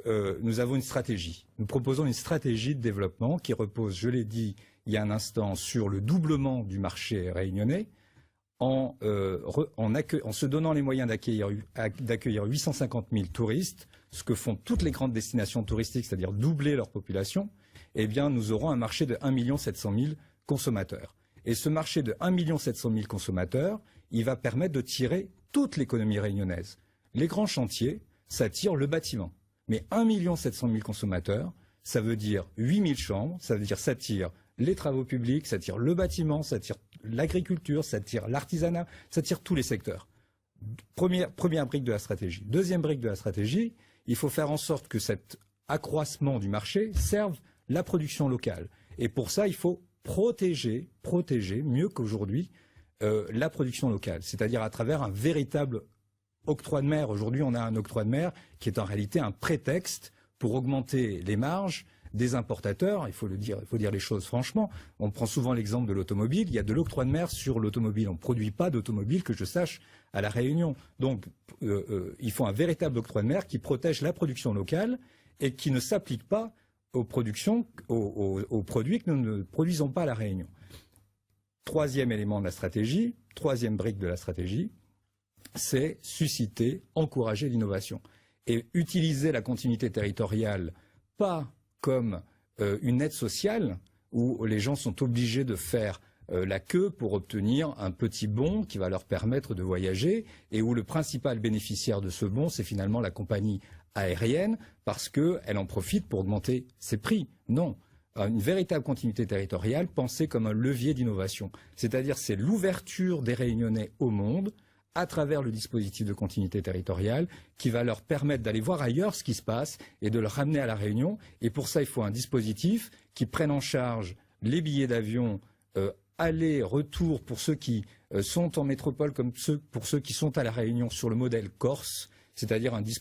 nous avons une stratégie. Nous proposons une stratégie de développement qui repose, je l'ai dit il y a un instant, sur le doublement du marché réunionnais, en se donnant les moyens d'accueillir 850 000 touristes, ce que font toutes les grandes destinations touristiques, c'est-à-dire doubler leur population. Eh bien, nous aurons un marché de 1 700 000 consommateurs. Et ce marché de 1 700 000 consommateurs, il va permettre de tirer toute l'économie réunionnaise. Les grands chantiers, ça tire le bâtiment. Mais 1 700 000 consommateurs, ça veut dire 8 000 chambres, ça veut dire ça tire les travaux publics, ça tire le bâtiment, ça tire l'agriculture, ça tire l'artisanat, ça tire tous les secteurs. Première brique de la stratégie. Deuxième brique de la stratégie, il faut faire en sorte que cet accroissement du marché serve la production locale. Et pour ça, il faut protéger mieux qu'aujourd'hui la production locale, c'est-à-dire à travers un véritable octroi de mer. Aujourd'hui, on a un octroi de mer qui est en réalité un prétexte pour augmenter les marges des importateurs. Il faut dire les choses franchement. On prend souvent l'exemple de l'automobile. Il y a de l'octroi de mer sur l'automobile. On ne produit pas d'automobile, que je sache, à La Réunion. Donc, il faut un véritable octroi de mer qui protège la production locale et qui ne s'applique pas aux produits que nous ne produisons pas à La Réunion. Troisième élément de la stratégie, troisième brique de la stratégie, c'est susciter, encourager l'innovation et utiliser la continuité territoriale pas comme une aide sociale où les gens sont obligés de faire la queue pour obtenir un petit bon qui va leur permettre de voyager et où le principal bénéficiaire de ce bon, c'est finalement la compagnie aérienne parce qu'elle en profite pour augmenter ses prix. Non. Une véritable continuité territoriale pensée comme un levier d'innovation. C'est-à-dire c'est l'ouverture des Réunionnais au monde à travers le dispositif de continuité territoriale qui va leur permettre d'aller voir ailleurs ce qui se passe et de le ramener à La Réunion. Et pour ça, il faut un dispositif qui prenne en charge les billets d'avion aller-retour pour ceux qui sont en métropole comme pour ceux qui sont à La Réunion sur le modèle corse, c'est-à-dire un dispositif